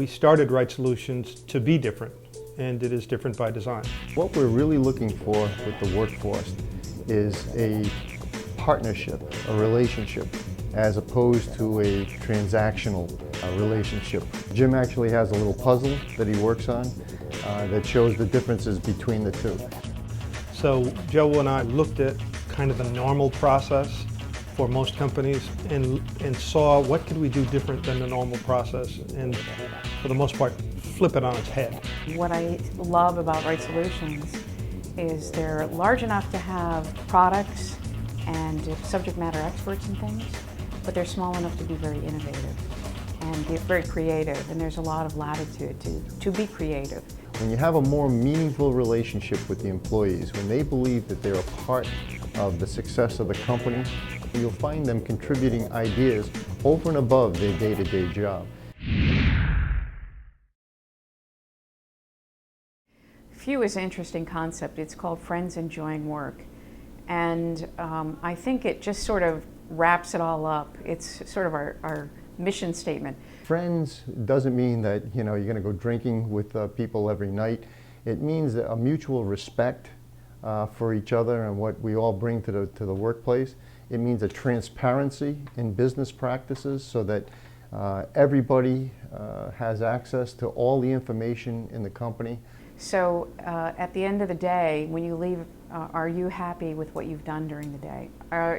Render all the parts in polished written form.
we started Rite Solutions to be different, and it is different by design. What we're really looking for with the workforce is a partnership, a relationship, as opposed to a transactional relationship. Jim actually has a little puzzle that he works on that shows the differences between the two. So Joe and I looked at kind of the normal process for most companies and saw what could we do different than the normal process, and for the most part flip it on its head. What I love about Rite Solutions is they're large enough to have products and subject matter experts and things, but they're small enough to be very innovative and be very creative, and there's a lot of latitude to be creative. When you have a more meaningful relationship with the employees, when they believe that they're a part of the success of the company, you'll find them contributing ideas over and above their day-to-day job. Few is an interesting concept. It's called Friends Enjoying Work. And I think it just sort of wraps it all up. It's sort of our mission statement. Friends doesn't mean that you're going to go drinking with people every night. It means a mutual respect for each other and what we all bring to the workplace. It means a transparency in business practices so that everybody has access to all the information in the company. So at the end of the day, when you leave, are you happy with what you've done during the day?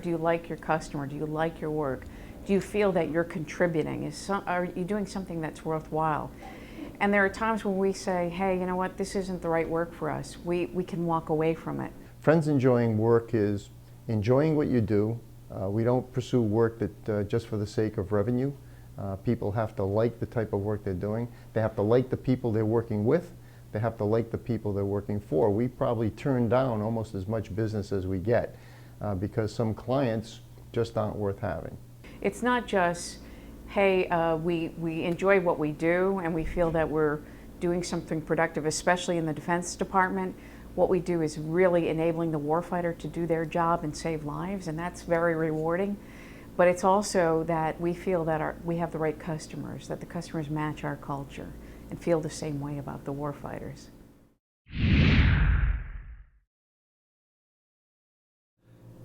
Do you like your customer? Do you like your work? Do you feel that you're contributing? Are you doing something that's worthwhile? And there are times when we say, hey, you know what, this isn't the right work for us. We can walk away from it. Friends Enjoying Work is enjoying what you do. We don't pursue work that just for the sake of revenue. People have to like the type of work they're doing. They have to like the people they're working with. They have to like the people they're working for. We probably turn down almost as much business as we get because some clients just aren't worth having. It's not just, hey, we enjoy what we do and we feel that we're doing something productive, especially in the Defense Department. What we do is really enabling the warfighter to do their job and save lives, and that's very rewarding. But it's also that we feel that we have the right customers, that the customers match our culture and feel the same way about the warfighters.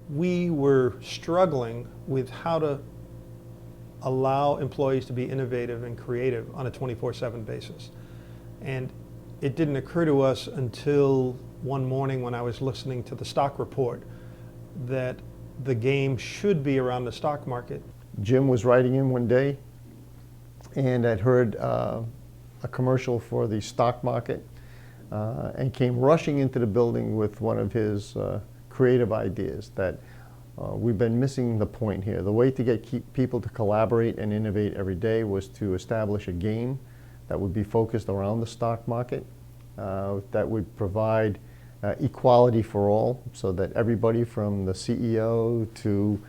We were struggling with how to allow employees to be innovative and creative on a 24/7 basis. And it didn't occur to us until one morning when I was listening to the stock report that the game should be around the stock market. Jim was riding in one day and had heard a commercial for the stock market and came rushing into the building with one of his creative ideas that we've been missing the point here. The way to keep people to collaborate and innovate every day was to establish a game that would be focused around the stock market, that would provide equality for all, so that everybody from the CEO to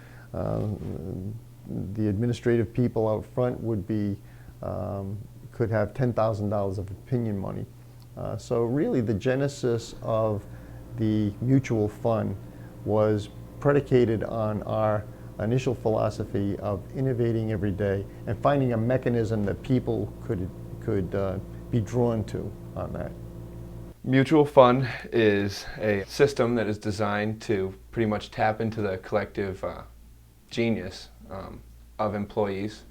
the administrative people out front would be could have $10,000 of opinion money. So really the genesis of the mutual fund was predicated on our initial philosophy of innovating every day and finding a mechanism that people could be drawn to on that. Mutual fund is a system that is designed to pretty much tap into the collective genius of employees.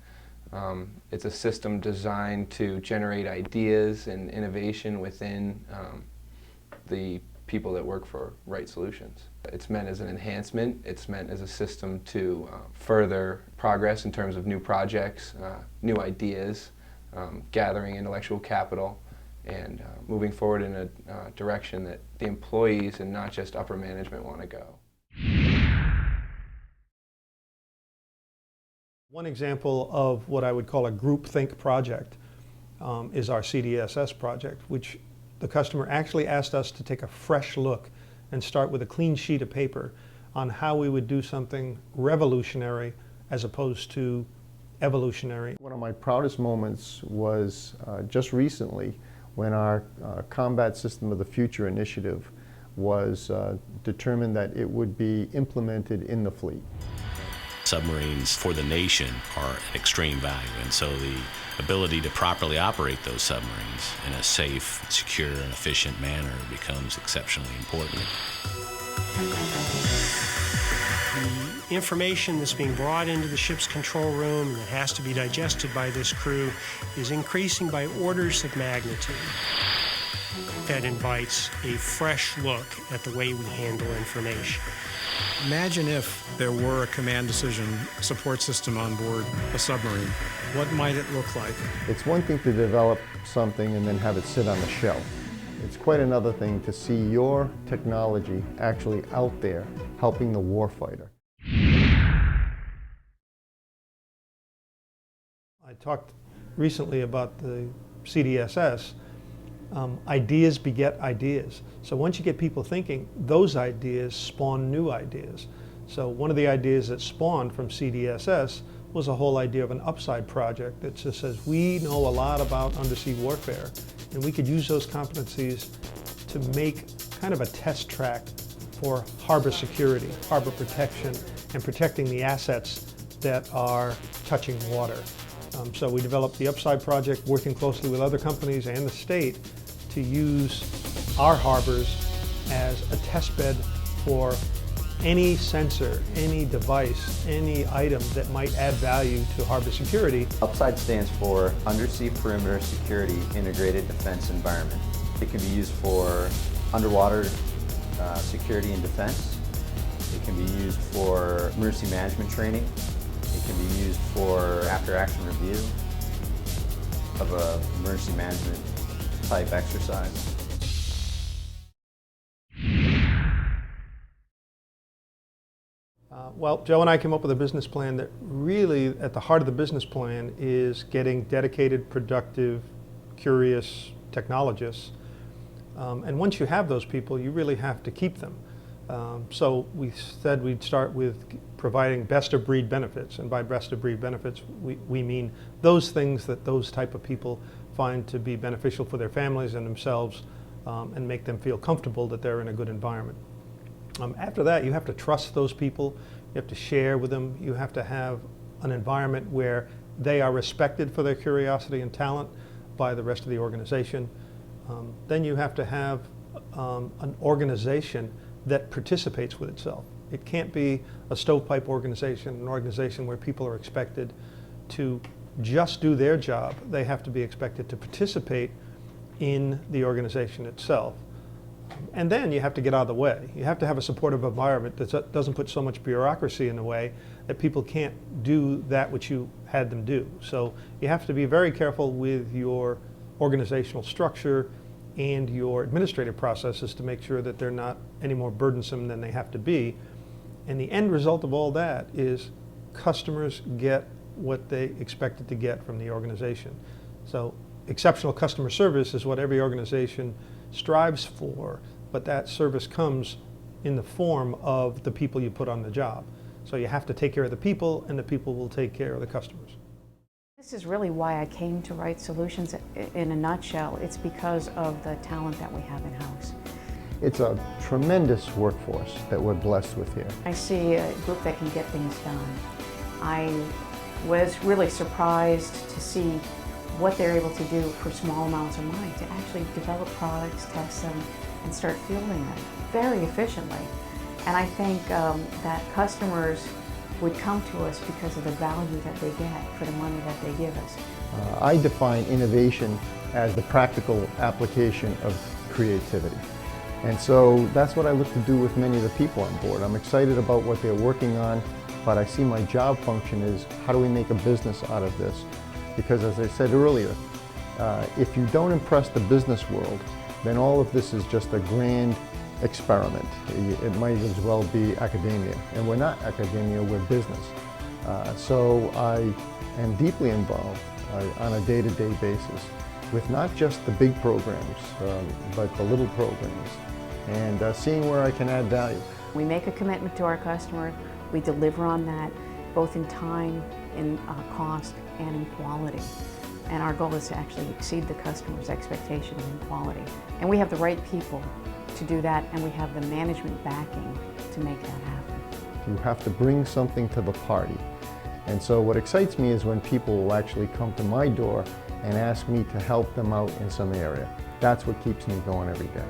It's a system designed to generate ideas and innovation within the people that work for Rite Solutions. It's meant as an enhancement. It's meant as a system to further progress in terms of new projects, new ideas, gathering intellectual capital, and moving forward in a direction that the employees and not just upper management want to go. One example of what I would call a groupthink project is our CDSS project, which the customer actually asked us to take a fresh look and start with a clean sheet of paper on how we would do something revolutionary as opposed to evolutionary. One of my proudest moments was just recently when our Combat System of the Future initiative was determined that it would be implemented in the fleet. Submarines for the nation are an extreme value, and so the ability to properly operate those submarines in a safe, secure, and efficient manner becomes exceptionally important. The information that's being brought into the ship's control room and that has to be digested by this crew is increasing by orders of magnitude. That invites a fresh look at the way we handle information. Imagine if there were a command decision support system on board a submarine. What might it look like? It's one thing to develop something and then have it sit on the shelf. It's quite another thing to see your technology actually out there helping the warfighter. I talked recently about the CDSS. Ideas beget ideas. So once you get people thinking, those ideas spawn new ideas. So one of the ideas that spawned from CDSS was a whole idea of an upside project that just says, we know a lot about undersea warfare, and we could use those competencies to make kind of a test track for harbor security, harbor protection, and protecting the assets that are touching water. So we developed the Upside project, working closely with other companies and the state to use our harbors as a test bed for any sensor, any device, any item that might add value to harbor security. Upside stands for Undersea Perimeter Security Integrated Defense Environment. It can be used for underwater security and defense. It can be used for emergency management training. It can be used for after-action review of an emergency management type exercise. Well, Joe and I came up with a business plan that really, at the heart of the business plan, is getting dedicated, productive, curious technologists. And once you have those people, you really have to keep them. So we said we'd start with providing best-of-breed benefits, and by best-of-breed benefits, we mean those things that those type of people find to be beneficial for their families and themselves, and make them feel comfortable that they're in a good environment. After that, you have to trust those people, you have to share with them, you have to have an environment where they are respected for their curiosity and talent by the rest of the organization. Then you have to have an organization that participates with itself. It can't be a stovepipe organization, an organization where people are expected to just do their job. They have to be expected to participate in the organization itself. And then you have to get out of the way. You have to have a supportive environment that doesn't put so much bureaucracy in the way that people can't do that which you had them do. So you have to be very careful with your organizational structure and your administrative processes to make sure that they're not any more burdensome than they have to be. And the end result of all that is customers get what they expected to get from the organization. So exceptional customer service is what every organization strives for, but that service comes in the form of the people you put on the job. So you have to take care of the people, and the people will take care of the customers. This is really why I came to Rite Solutions in a nutshell. It's because of the talent that we have in-house. It's a tremendous workforce that we're blessed with here. I see a group that can get things done. I was really surprised to see what they're able to do for small amounts of money, to actually develop products, test them, and start fielding them very efficiently. And I think that customers would come to us because of the value that they get for the money that they give us. I define innovation as the practical application of creativity. And so that's what I look to do with many of the people on board. I'm excited about what they're working on, but I see my job function is how do we make a business out of this? Because as I said earlier, if you don't impress the business world, then all of this is just a grand experiment. It might as well be academia. And we're not academia, we're business. So I am deeply involved on a day-to-day basis with not just the big programs, but the little programs, and seeing where I can add value. We make a commitment to our customer. We deliver on that, both in time, in cost, and in quality. And our goal is to actually exceed the customer's expectations in quality. And we have the right people to do that, and we have the management backing to make that happen. You have to bring something to the party. And so what excites me is when people will actually come to my door and ask me to help them out in some area. That's what keeps me going every day.